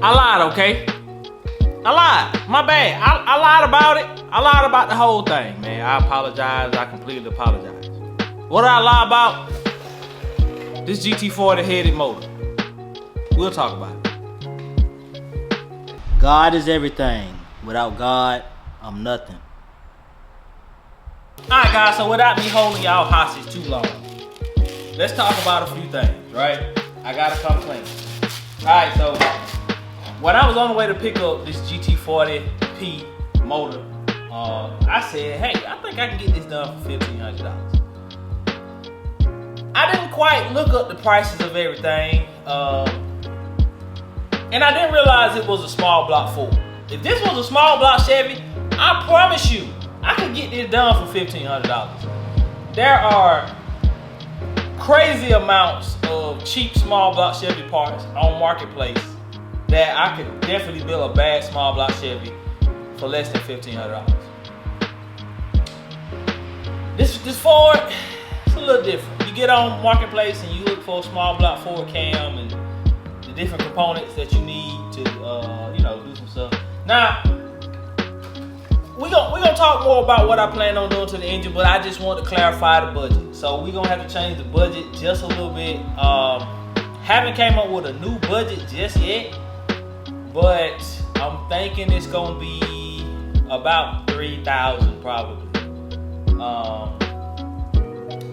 I lied, okay? I lied. My bad. I lied about it. I lied about the whole thing, man. I apologize. I completely apologize. What did I lie about? This GT40 headed motor. We'll talk about it. God is everything. Without God, I'm nothing. Alright guys, so without me holding y'all hostage too long, let's talk about a few things, right? I gotta come clean. Alright, so when I was on the way to pick up this GT40P motor, I said, hey, I think I can get this done for $1,500. I didn't quite look up the prices of everything, and I didn't realize it was a small block Ford. If this was a small block Chevy, I promise you, I could get this done for $1,500. There are crazy amounts of cheap small block Chevy parts on Marketplace that I could definitely build a bad small block Chevy for less than $1,500. This Ford, it's a little different. You get on Marketplace and you look for a small block Ford cam and the different components that you need to, do some stuff. Now, we're gonna talk more about what I plan on doing to the engine, but I just want to clarify the budget. So we're gonna have to change the budget just a little bit. Haven't came up with a new budget just yet, but I'm thinking it's gonna be about $3,000 probably.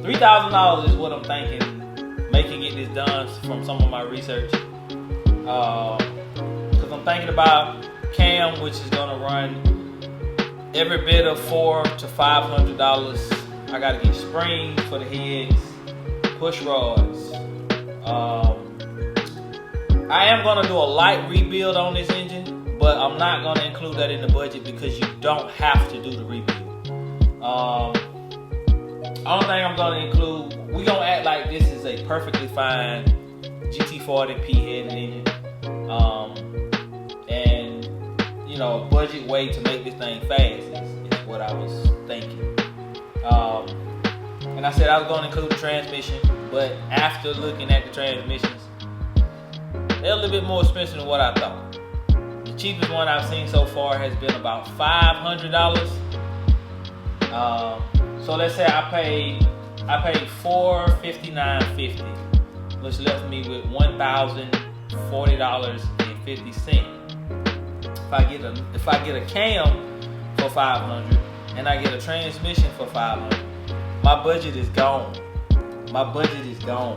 $3,000 is what I'm thinking, making it this done from some of my research. Because I'm thinking about cam, which is gonna run every bit of $400 to $500. I gotta get springs for the heads, push rods. I am gonna do a light rebuild on this engine, but I'm not gonna include that in the budget because you don't have to do the rebuild. Only thing I'm gonna include, we're gonna act like this is a perfectly fine GT40P headed engine. A budget way to make this thing fast is what I was thinking. And I said I was going to include the transmission, but after looking at the transmissions, they're a little bit more expensive than what I thought. The cheapest one I've seen so far has been about $500. So let's say I paid $459.50, which left me with $1,040.50. If I get a cam for $500 and I get a transmission for $500, my budget is gone. My budget is gone.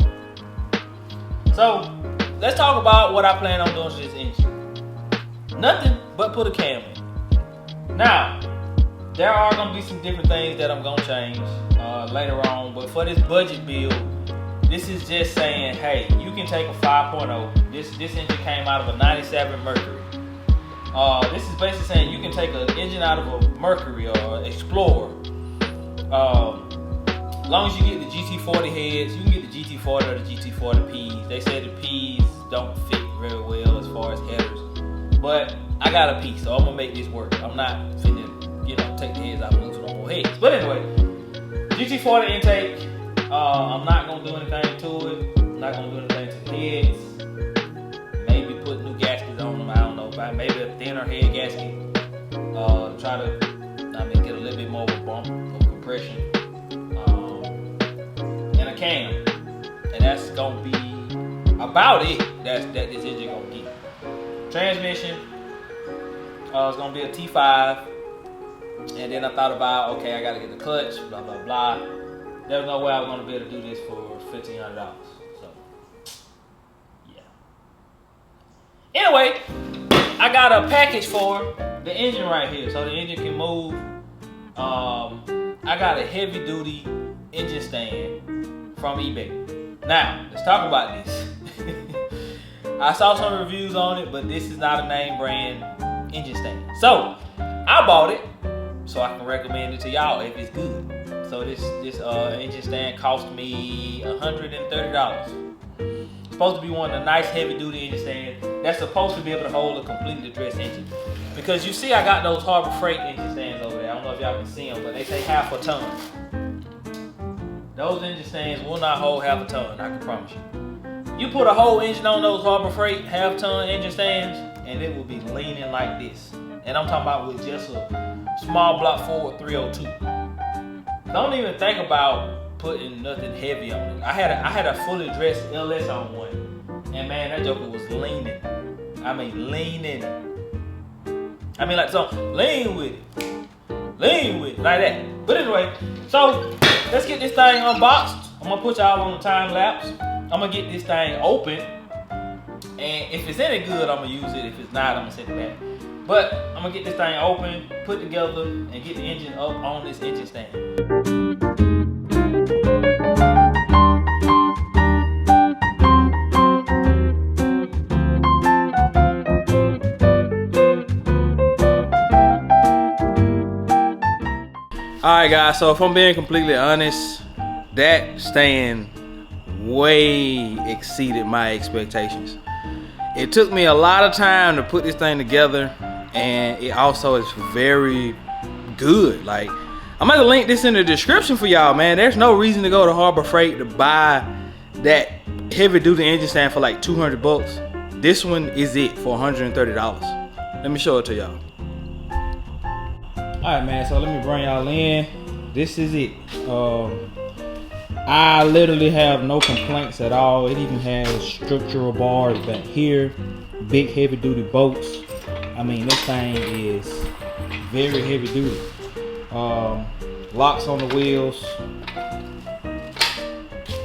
So let's talk about what I plan on doing to this engine. Nothing but put a cam in. Now, there are gonna be some different things that I'm gonna change later on, but for this budget build, this is just saying, hey, you can take a 5.0. This engine came out of a 97 Mercury. This is basically saying you can take an engine out of a Mercury or Explorer. As long as you get the GT40 heads, you can get the GT40 or the GT40Ps. They say the Ps don't fit very well as far as headers, but I got a P, so I'm gonna make this work. I'm not finna, take the heads out and lose no more heads. But anyway, GT40 intake. I'm not gonna do anything to it. I'm not gonna do anything to the heads. Maybe put new gaskets on them. I don't know. Maybe a thinner head gasket. Try to, get a little bit more of a bump of compression. And a cam. And that's gonna be about it. That this engine gonna get. Transmission. It's gonna be a T5. And then I thought about, okay, I gotta get the clutch. Blah blah blah. There's no way I was gonna be able to do this for $1,500. So, yeah. Anyway, I got a package for the engine right here, so the engine can move. I got a heavy duty engine stand from eBay. Now, let's talk about this. I saw some reviews on it, but this is not a name brand engine stand. So, I bought it so I can recommend it to y'all if it's good. So this engine stand cost me $130. Supposed to be one of the nice heavy duty engine stands that's supposed to be able to hold a completely addressed engine. Because you see I got those Harbor Freight engine stands over there. I don't know if y'all can see them, but they say half a ton. Those engine stands will not hold half a ton, I can promise you. You put a whole engine on those Harbor Freight half ton engine stands, and it will be leaning like this. And I'm talking about with just a small block Ford 302. Don't even think about putting nothing heavy on it. I had a fully dressed LS on one, and man, that joker was leaning. I mean leaning. I mean like so, lean with it, like that. But anyway, so let's get this thing unboxed. I'm gonna put y'all on the time lapse. I'm gonna get this thing open, and if it's any good, I'm gonna use it. If it's not, I'm gonna set it back. But I'm gonna get this thing open, put together, and get the engine up on this engine stand. Alright guys, so if I'm being completely honest, that stand way exceeded my expectations. It took me a lot of time to put this thing together, and it also is very good. Like, I'm gonna link this in the description for y'all, man. There's no reason to go to Harbor Freight to buy that heavy duty engine stand for like 200 bucks. This one is it for $130. Let me show it to y'all. Alright man, so let me bring y'all in. This is it. I literally have no complaints at all. It even has structural bars back here, big heavy duty bolts. I mean, this thing is very heavy duty. Locks on the wheels.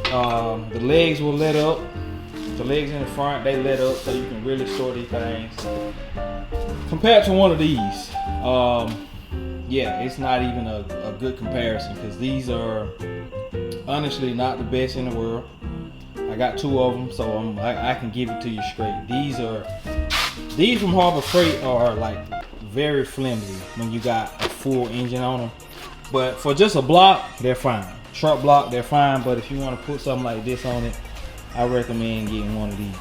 The legs will let up. The legs in the front, they let up, so you can really store these things. Compared to one of these, yeah, it's not even a good comparison, because these are honestly not the best in the world. I got two of them, so I can give it to you straight. These from Harbor Freight are like very flimsy when you got a full engine on them. But for just a block, they're fine. Short block, they're fine. But if you want to put something like this on it, I recommend getting one of these.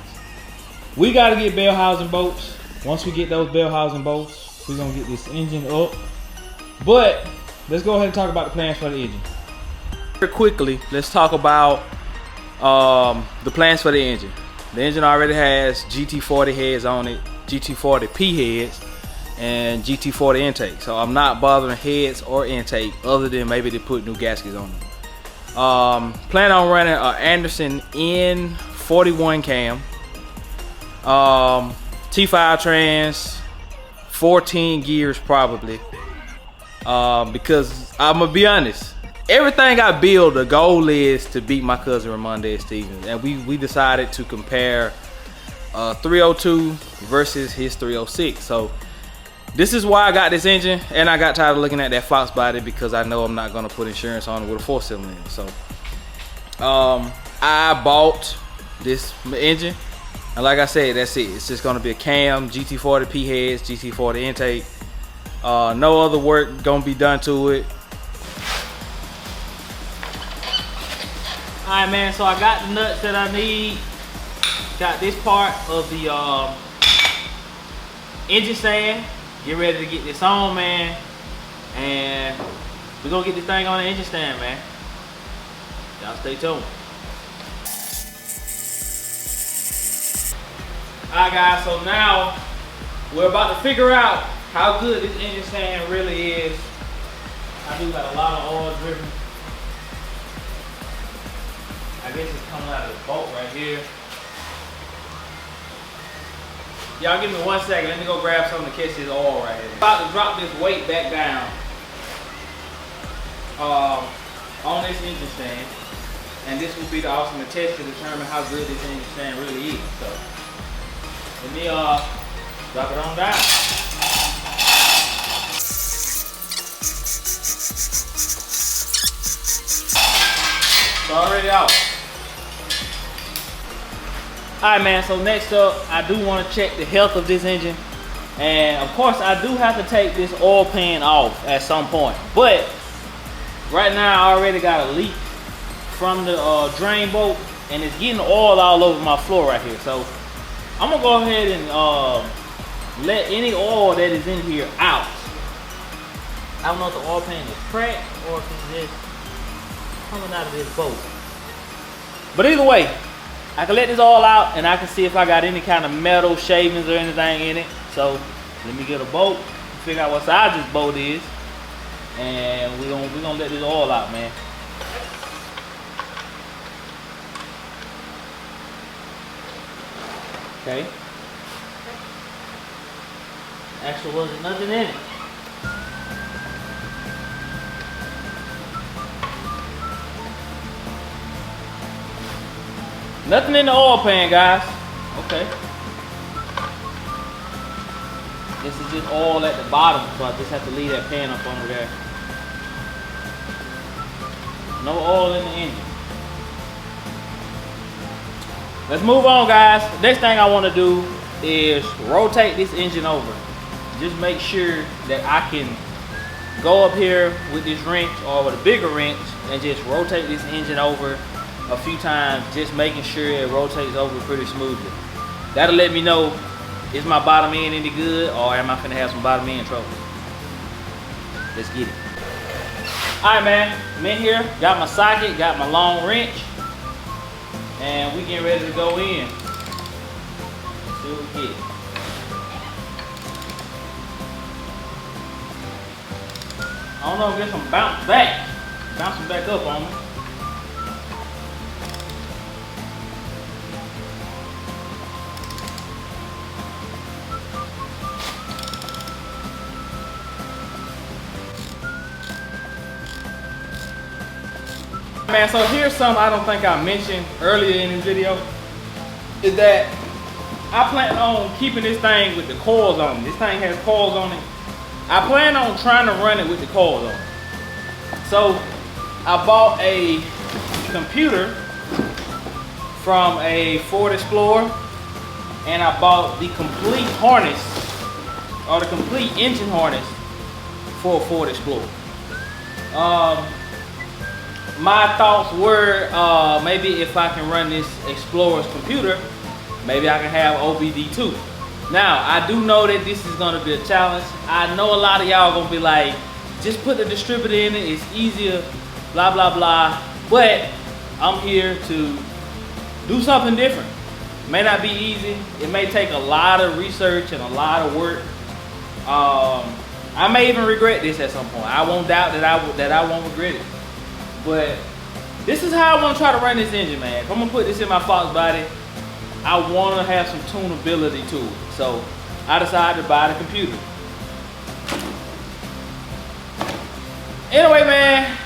We got to get bell housing bolts. Once we get those bell housing bolts, we're gonna get this engine up. But let's go ahead and talk about the plans for the engine. Very quickly, let's talk about the plans for the engine. The engine already has GT40 heads on it, GT40P heads, and GT40 intake. So I'm not bothering heads or intake, other than maybe to put new gaskets on them. Plan on running an Anderson N41 cam, T5 trans, 14 gears probably. Because I'm gonna be honest, everything I build, the goal is to beat my cousin Ramondez Stevens, and we decided to compare 302 versus his 306. So this is why I got this engine, and I got tired of looking at that Fox body, because I know I'm not gonna put insurance on it with a 4-cylinder. So I bought this engine, and like I said, that's it. It's just gonna be a cam, GT40P heads, GT40 intake. No other work gonna be done to it. Alright man, so I got the nuts that I need. Got this part of the engine stand. Get ready to get this on, man. And we're gonna get this thing on the engine stand, man. Y'all stay tuned. Alright guys, so now we're about to figure out how good this engine stand really is. I do got a lot of oil driven. I guess it's coming out of the bolt right here. Y'all give me 1 second. Let me go grab something to catch this oil right here. I'm about to drop this weight back down on this engine stand. And this will be the ultimate test to determine how good this engine stand really is. So let me drop it on down. It's already out. Alright man, so next up, I do want to check the health of this engine. And of course, I do have to take this oil pan off at some point. But right now, I already got a leak from the drain bolt, and it's getting oil all over my floor right here. So I'm gonna go ahead and let any oil that is in here out. I don't know if the oil pan is cracked or if it's just coming out of this bolt. But either way, I can let this all out and I can see if I got any kind of metal shavings or anything in it. So let me get a bolt, figure out what size this bolt is, and we're gonna let this all out, man. Okay. Actually wasn't nothing in it. Nothing in the oil pan, guys. Okay. This is just oil at the bottom, so I just have to leave that pan up under there. No oil in the engine. Let's move on, guys. The next thing I want to do is rotate this engine over. Just make sure that I can go up here with this wrench or with a bigger wrench and just rotate this engine over a few times, just making sure it rotates over pretty smoothly. That'll let me know, is my bottom end any good or am I gonna have some bottom end trouble? Let's get it. All right, man, I'm in here, got my socket, got my long wrench, and we getting ready to go in. Let's see what we get. I don't know if this one bouncing back up on me. Man, so here's something I don't think I mentioned earlier in this video, is that I plan on keeping this thing with the coils on it. This thing has coils on it. I plan on trying to run it with the coils on it. So I bought a computer from a Ford Explorer, and I bought the complete harness, or the complete engine harness for a Ford Explorer. My thoughts were, maybe if I can run this Explorer's computer, maybe I can have OBD2. Now, I do know that this is gonna be a challenge. I know a lot of y'all gonna be like, just put the distributor in it, it's easier, blah, blah, blah. But I'm here to do something different. It may not be easy. It may take a lot of research and a lot of work. I may even regret this at some point. I won't doubt that I won't regret it. But this is how I want to try to run this engine, man. If I'm gonna put this in my Fox body, I want to have some tunability to it. So I decided to buy the computer. Anyway, man,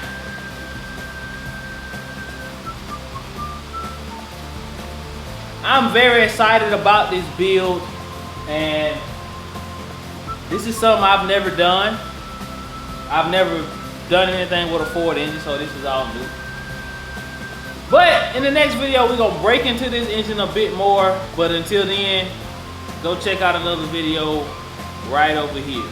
I'm very excited about this build, and this is something I've never done. I've never done anything with a Ford engine, so this is all new. But in the next video, we're gonna break into this engine a bit more. But until then, go check out another video right over here.